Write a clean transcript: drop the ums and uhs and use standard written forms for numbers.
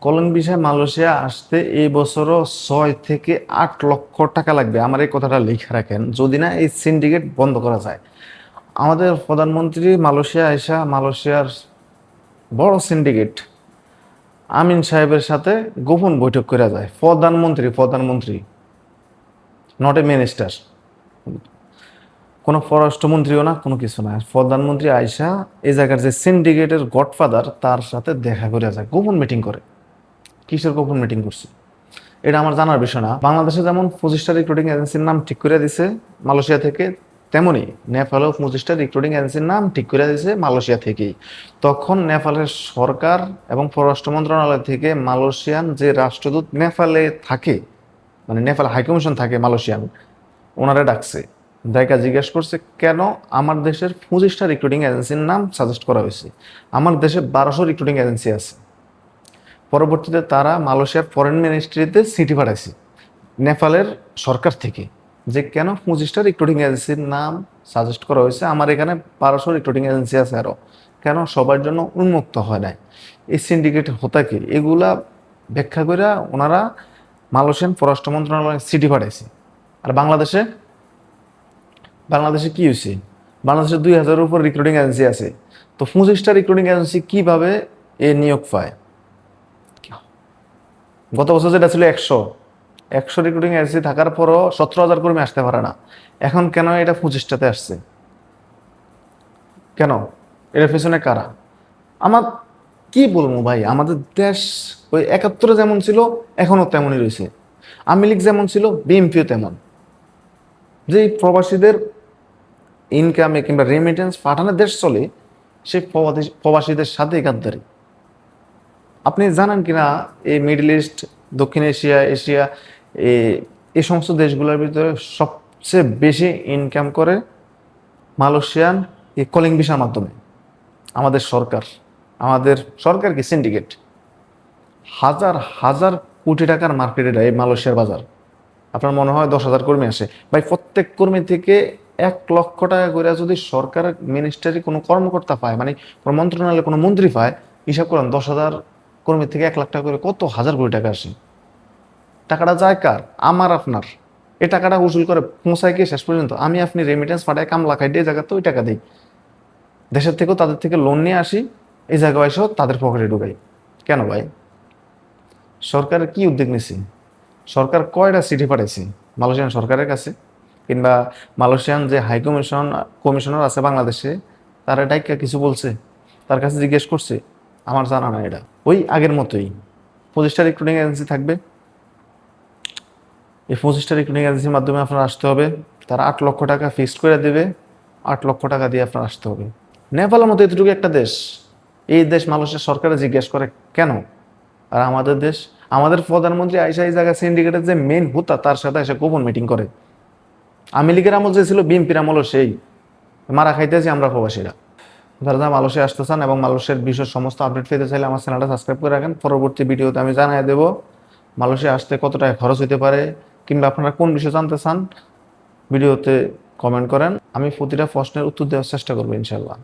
Colony ভিসায় Malaysia আসতে এই বছরও 6 থেকে 8 লক্ষ টাকা লাগবে। আমার এই কথাটা লিখে রাখেন, যদি না এই সিন্ডিকেট বন্ধ করা যায়। আমাদের প্রধানমন্ত্রী মালয়েশিয়া আইসা মালয়েশিয়ার বড় সিন্ডিকেট আমিন সাহেবের সাথে গোপন বৈঠক করে যায়। প্রধানমন্ত্রী নট এ মিনিস্টার, কোনো পররাষ্ট্রমন্ত্রীও না, কোনো কিছু না, প্রধানমন্ত্রী আইসা এই জায়গার যে সিন্ডিকেটের গডফাদার তার সাথে দেখা করে যায়, গোপন মিটিং করে। কিসের গোপন মিটিং করছে এটা আমার জানার বিষয় না। বাংলাদেশে যেমন 25টা রিক্রুটিং এজেন্সির নাম ঠিক করে দিছে মালয়েশিয়া থেকে, তেমনি নেপালেও 25টা রিক্রুটিং এজেন্সির নাম ঠিক করে দিছে মালয়েশিয়া থেকেই। তখন নেপালের সরকার এবং পররাষ্ট্র মন্ত্রণালয় থেকে মালয়েশিয়ান যে রাষ্ট্রদূত নেপালে থাকে, মানে নেপাল হাইকমিশন থাকে মালয়েশিয়ান, ওনারা ডাকছে, জায়গা জিজ্ঞেস করছে কেন আমার দেশের 25টা রিক্রুটিং এজেন্সির নাম সাজেস্ট করা হয়েছে। আমার দেশে 1200 রিক্রুটিং এজেন্সি আছে। পরবর্তীতে তারা মালয়েশিয়ার ফরেন মিনিস্ট্রিতে চিঠি পাঠাইছে নেপালের সরকার থেকে, যে কেন 25টা রিক্রুটিং এজেন্সির নাম সাজেস্ট করা হয়েছে, আমার এখানে 1200 রিক্রুটিং এজেন্সি আছে আরও, কেন সবার জন্য উন্মুক্ত হয় নাই। এই সিন্ডিকেট হতা কি, এগুলা ব্যাখ্যা করে ওনারা মালয়েশিয়ান পররাষ্ট্র মন্ত্রণালয়ে চিঠি পাঠাইছে। আর বাংলাদেশে কি হয়েছে, বাংলাদেশে 2000-এর উপর রিক্রুটিং এজেন্সি আছে। তো 25টা রিক্রুটিং এজেন্সি কিভাবে এ নিয়োগ পায়? গত বছর যেটা ছিল 100 রিক্রুটিং এজেন্সি থাকার পরও 17,000 কর্মী আসতে পারে না। এখন কেন এটা 25টাতে আসছে? কেন? এর পেছনে কারা? আমার কি বলবো ভাই, আমাদের দেশ ওই 71-এ যেমন ছিল এখনো তেমনই রয়েছে। আওয়ামী লীগ যেমন ছিল বিএনপিও তেমন। যে প্রবাসীদের ইনকামে কিংবা রেমিটেন্স পাঠানো দেশ চলে, সেই প্রবাসীদের সাথে গাদ্দারি। আপনি জানেন কিনা এই মিডল ইস্ট, দক্ষিণ এশিয়া, এশিয়া, এই সমস্ত দেশগুলোর ভিতরে সবচেয়ে বেশি ইনকাম করে মালয়েশিয়ান এই কলিং ভিসার মাধ্যমে। আমাদের সরকার কি সিন্ডিকেট, হাজার হাজার কোটি টাকার মার্কেটে এই মালয়েশিয়ার বাজার। আপনার মনে হয় 10,000 কর্মী আসে ভাই, প্রত্যেক কর্মী থেকে 1 লক্ষ টাকা করে যদি সরকার মিনিস্টারি কোনো কর্মকর্তা পায়, মানে কোনো মন্ত্রণালয়ে কোনো মন্ত্রী পায়, হিসাব করেন 10,000 কর্মী থেকে 1 লাখ টাকা করে কত হাজার কোটি টাকা আসে। টাকাটা যায় কার? আমার আপনার। এই টাকাটা উসুল করে পৌঁছায় কি শেষ পর্যন্ত আমি আপনি রেমিটেন্স পাঠায় কামলা খাই দিয়ে জায়গাতে ওই টাকা দিই, দেশের থেকেও তাদের থেকে লোন নিয়ে আসি, এই জায়গায় এসেও তাদের পকেটে ঢুকাই। কেন ভাই? সরকারের কি উদ্যোগ নিছে? সরকার কয়টা চিঠি পাঠাইছে মালয়েশিয়ান সরকারের কাছে, কিংবা মালয়েশিয়ান যে হাই কমিশনার আছে বাংলাদেশে, তারা ডাইকা কিছু বলছে, তার কাছে জিজ্ঞেস করছে? আমার জানা না। এটা ওই আগের মতোই 25টা রিক্রুটিং এজেন্সি থাকবে। এই 25টা রিক্রুটিং এজেন্সির মাধ্যমে আপনার আসতে হবে, তারা 8 লক্ষ টাকা ফিক্সড করে দেবে, 8 লক্ষ টাকা দিয়ে আপনার আসতে হবে। নেপালের মতো এতটুকু একটা দেশ, এই দেশ মালয়েশিয়ার সরকারে জিজ্ঞেস করে কেন? আর আমাদের দেশ, আমাদের প্রধানমন্ত্রী আইসা এই জায়গায় সিন্ডিকেটের যে মেইন হুতা তার সাথে এসে গোপন মিটিং করে। আওয়ামী লীগের আমল যে ছিল, বিএনপির আমলও সেই মারা খাইতেছি আমরা প্রবাসীরা। যারা যারা মালয়েশিয়া আসতে চান এবং মালয়েশিয়ার বিষয়ের সমস্ত আপডেট পেতে চাইলে আমার চ্যানেলটা সাবস্ক্রাইব করে রাখেন। পরবর্তী ভিডিওতে আমি জানিয়ে দেবো মালয়েশিয়া আসতে কত টাকা খরচ হতে পারে, কিংবা আপনারা কোন বিষয় জানতে চান। ভিডিওতে কমেন্ট করেন, আমি প্রতিটা প্রশ্নের উত্তর দেওয়ার চেষ্টা করবো ইনশাল্লাহ।